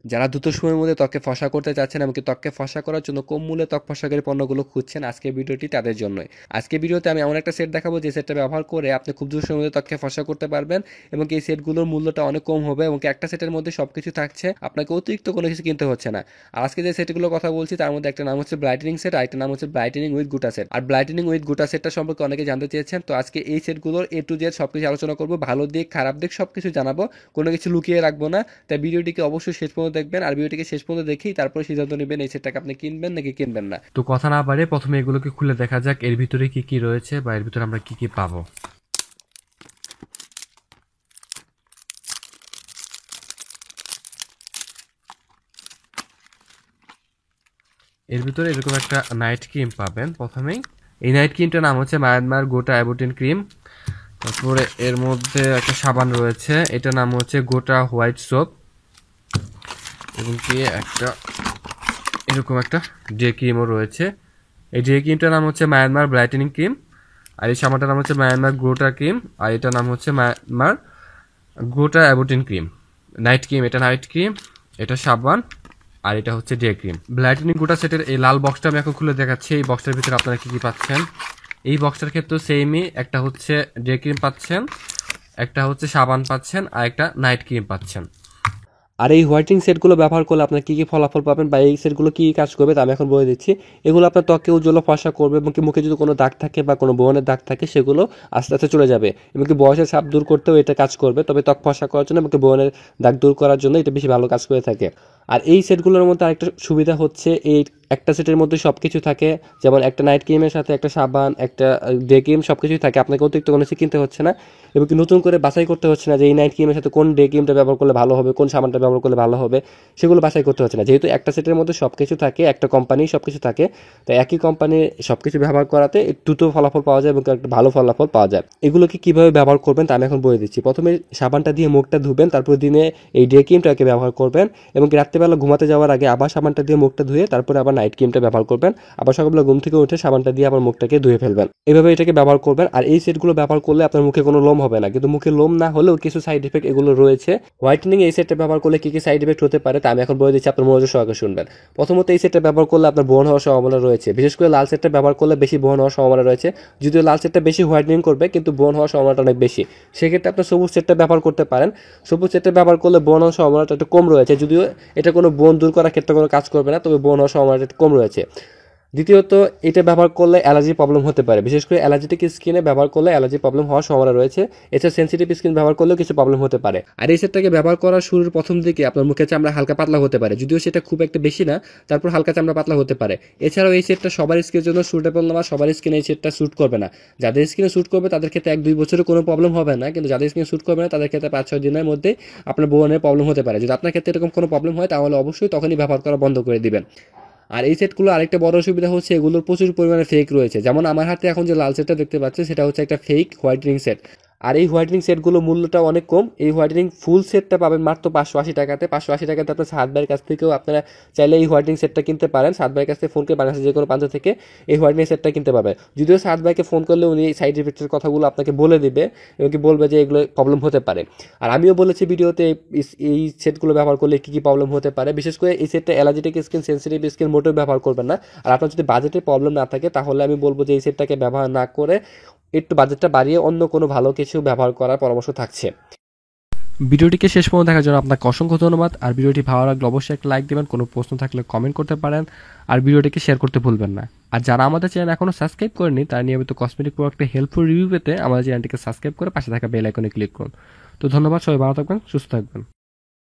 যারা দ্রুত সময়ের মধ্যে ত্বককে ফর্সা করতে চাচ্ছেন এমনকি ত্বককে ফর্সা করার জন্য কম মূল্যে ত্বক ফর্সাকারী পণ্যগুলো খুঁজছেন, আজকের ভিডিওটি তাদের জন্যই। আজকের ভিডিওতে আমি এমন একটা সেট দেখাবো যে সেটটা ব্যবহার করে আপনি খুব দ্রুত সময়ের মধ্যে ত্বককে ফর্সা করতে পারবেন এবং এই সেটগুলোর মূল্যটা অনেক কম হবে এবং একটা সেটের মধ্যে সবকিছু থাকছে, আপনাকে অতিরিক্ত কোনো কিছু কিনতে হচ্ছে না। আর আজকে যে সেটগুলোর কথা বলছি তার মধ্যে একটা নাম হচ্ছে ব্রাইটেনিং সেট আর একটা নাম হচ্ছে ব্রাইটেনিং উইথ গুটা সেট। আর ব্রাইটেনিং উইথ গুটা সেটটা সম্পর্কে অনেকে জানতে চেয়েছেন, তো আজকে এই সেটগুলোর A to Z সবকিছু আলোচনা করবো, ভালো দিক খারাপ দিক সবকিছু জানাবো, কোনো কিছু লুকিয়ে রাখবো না। তাই ভিডিওটিকে অবশ্যই শেষ পর্যন্ত দেখবেন আর ভিডিওটিকে শেষ পর্যন্ত দেখেই তারপরে সিদ্ধান্ত নেবেন এই সেটটাকে আপনি কিনবেন নাকি কিনবেন না। তো কথা না বাড়িয়ে প্রথমে এগুলোকে খুলে দেখা যাক এর ভিতরে কি কি রয়েছে বা এর ভিতরে আমরা কি কি পাবো। এর ভিতরে এরকম একটা নাইট ক্রিম পাবেন প্রথমেই। এই নাইট ক্রিমটার নাম হচ্ছে মায়ানমার গোটা অ্যাবোটিন ক্রিম। তারপরে এর মধ্যে একটা সাবান রয়েছে, এটার নাম হচ্ছে গোটা হোয়াইট সোপ, এবং কি একটা এরকম একটা ডে ক্রিমও রয়েছে। এই ডে ক্রিমটার নাম হচ্ছে মায়ানমার ব্রাইটেনিং ক্রিম, আর এই সাবানটার নাম হচ্ছে মায়ানমার গোটা ক্রিম, আর এটার নাম হচ্ছে মায়ানমার গোটা অ্যাবোটিন ক্রিম। নাইট ক্রিম, এটা নাইট ক্রিম, এটা সাবান, আর এটা হচ্ছে ডে ক্রিম। ব্রাইটেনিং গোটা সেটের এই লাল বক্সটা আমি এখন খুলে দেখাচ্ছি। এই বক্সটার ভিতরে আপনারা কি কি পাচ্ছেন। এই বক্সটার ক্ষেত্রে সেমই, একটা হচ্ছে ডে ক্রিম পাচ্ছেন, একটা হচ্ছে সাবান পাচ্ছেন, আর একটা নাইট ক্রিম পাচ্ছেন। আর এই হোয়াইটিং সেটগুলো ব্যবহার করলে আপনার কী কী ফলাফল পাবেন বা এই সেটগুলো কী কী কাজ করবে তা আমি এখন বলে দিচ্ছি। এগুলো আপনার ত্বকে উজ্জ্বল ফর্সা করবে এবং কি মুখে যদি কোনো দাগ থাকে বা কোনো ব্রণের দাগ থাকে সেগুলো আস্তে আস্তে চলে যাবে এবং কি বয়সের ছাপ দূর করতেও এটা কাজ করবে, তবে ত্বক ফর্সা করার জন্য এবং কি ব্রণের দাগ দূর করার জন্য এটা বেশি ভালো কাজ করে থাকে। আর এই সেটগুলোর মধ্যে আরেকটা সুবিধা হচ্ছে এই একটা সেটের মধ্যে সব কিছু থাকে, যেমন একটা নাইট ক্রিমের সাথে একটা সাবান, একটা ডে ক্রিম, সব কিছুই থাকে, আপনাকে অতিরিক্ত কোনো কিছু কিনতে হচ্ছে না এবং কি নতুন করে বাছাই করতে হচ্ছে না যে এই নাইট ক্রিমের সাথে কোন ডে ক্রিমটা ব্যবহার করলে ভালো হবে, কোন সাবানটা ব্যবহার করলে ভালো হবে, সেগুলো বাছাই করতে হচ্ছে না। যেহেতু একটা সেটের মধ্যে সব কিছু থাকে, একটা কোম্পানি সব কিছু থাকে, তাই একই কোম্পানির সব কিছু ব্যবহার করাতে দ্রুত ফলাফল পাওয়া যায় এবং একটা ভালো ফলাফল পাওয়া যায়। এগুলোকে কীভাবে ব্যবহার করবেন তা আমি এখন বলে দিচ্ছি। প্রথমে সাবানটা দিয়ে মুখটা ধুবেন, তারপর দিনে এই ডে ক্রিমটাকে ব্যবহার করবেন এবং রাত্রেবেলা ঘুমাতে যাওয়ার আগে আবার সাবানটা দিয়ে মুখটা ধুয়ে তারপরে আবার নাইট ক্রিমটা ব্যবহার করবেন, আবার সকালবেলা ঘুম থেকে উঠে সাবানটা দিয়ে আবার মুখটাকে ধুয়ে ফেলবেন। এভাবে এটাকে ব্যবহার করবেন। আর এই সেটগুলো ব্যবহার করলে আপনার মুখে কোনো লোম হবে না, কিন্তু মুখে লোম না হলেও কিছু সাইড এফেক্ট এগুলো রয়েছে। হোয়াইটেনিং এই সেটটা ব্যবহার করলে কী কী সাইড এফেক্ট হতে পারে তা আমি এখন বলে দিচ্ছি, আপনার মনোযোগ সহকারে শুনবেন। প্রথমত এই সেটটা ব্যবহার করলে আপনার ব্রণ হওয়ার সম্ভাবনা রয়েছে, বিশেষ করে লাল সেটটা ব্যবহার করলে বেশি ব্রণ হওয়ার সম্ভাবনা রয়েছে। যদিও লাল সেটটা বেশি হোয়াইটেনিং করবে কিন্তু ব্রণ হওয়ার সম্ভাবনাটা অনেক বেশি, সেক্ষেত্রে আপনার সবুজ সেটটা ব্যবহার করতে পারেন। সবুজ সেটটা ব্যবহার করলে ব্রণ হওয়ার সম্ভাবনাটা একটু কম রয়েছে, যদিও এটা কোনো ব্রণ দূর করার ক্ষেত্রে কোনো কাজ করবে না, তবে ব্রণ হওয়ার সম্ভাবনাটা একটু কম রয়েছে। দ্বিতীয়ত, এটা ব্যবহার করলে অ্যালার্জি প্রবলেম হতে পারে, বিশেষ করে অ্যালার্জিটিক স্কিনে ব্যবহার করলে অ্যালার্জি প্রবলেম হওয়ার সম্ভাবনা রয়েছে। এছাড়া সেন্সিটিভ স্কিন ব্যবহার করলেও কিছু প্রবলেম হতে পারে। আর এই সেটটাকে ব্যবহার করার শুরুর প্রথম দিকে আপনার মুখের চামড়া হালকা পাতলা হতে পারে, যদিও সেটা খুব একটা বেশি না, তারপর হালকা চামড়া পাতলা হতে পারে। এছাড়াও এই সেটটা সবার স্কিনের জন্য সুটেবল না, সবার স্কিনে এই সেটটা স্যুট করবে না। যাদের স্কিনে স্যুট করবে তাদের ক্ষেত্রে 1-2 বছরে কোনো প্রবলেম হবে না, কিন্তু যাদের স্কিনে স্যুট করবে না তাদের ক্ষেত্রে 5-6 দিনের মধ্যে আপনার ব্রণের প্রবলেম হতে পারে। যদি আপনার ক্ষেত্রে এরকম কোনো প্রবলেম হয় তাহলে অবশ্যই তখনই ব্যবহার করা বন্ধ করে দিবেন। আর এই সেটগুলো আরেকটা বড় অসুবিধা হচ্ছে এগুলোর প্রচুর পরিমাণে ফেক রয়েছে। যেমন আমার হাতে এখন যে লাল সেটটা দেখতে পাচ্ছেন সেটা হচ্ছে একটা ফেক হোয়াইটেনিং সেট। আর এই হোয়াইটেনিং সেটগুলো মূল্যটা অনেক কম। এই হোয়াইটেনিং ফুল সেটটা পাবেন মাত্র 580 টাকাতে। 580 টাকাতে আপনার সাদ ভাইয়ের কাছ থেকেও আপনারা চাইলে এই হোয়াইটেনিং সেটটা কিনতে পারেন। সাদ ভাইয়ের কাছ থেকে ফোন করে বাংলাদেশের যে কোনো প্রান্ত থেকে এই হোয়াইটেনিং সেটটা কিনতে পারবেন। যদিও সাদ ভাইকে ফোন করলে উনি সাইড ইফেক্টের কথাগুলো আপনাকে বলে দিবে এবং কি বলবে যে এগুলো প্রবলেম হতে পারে। আর আমিও বলেছি ভিডিওতে এই সেটগুলো ব্যবহার করলে কী কী প্রবলেম হতে পারে। বিশেষ করে এই সেটটা অ্যালার্জিটিক স্কিন, সেন্সিটিভ স্কিন মোটেও ব্যবহার করবেন না। আর আপনার যদি বাজেটের প্রবলেম না থাকে তাহলে আমি বলবো যে এই সেটটাকে ব্যবহার না করে একটু বাজেটটা বাড়িয়ে অন্য কোনো ভালো কিছু ব্যবহার করার পরামর্শ থাকছে। ভিডিওটিকে শেষ পর্যন্ত দেখার জন্য আপনাকে অসংখ্য ধন্যবাদ। আর ভিডিওটি ভালো লাগলে অবশ্যই একটা লাইক দেবেন, কোনো প্রশ্ন থাকলে কমেন্ট করতে পারেন, আর ভিডিওটিকে শেয়ার করতে ভুলবেন না। আর যারা আমাদের চ্যানেল এখনও সাবস্ক্রাইব করেনি তারা নিয়মিত কসমেটিক প্রোডাক্টে হেল্পফুল রিভিউ পেতে আমাদের চ্যানেলটিকে সাবস্ক্রাইব করে পাশে থাকা বেল আইকনে ক্লিক করুন। তো ধন্যবাদ, সবাই ভালো থাকবেন, সুস্থ থাকবেন।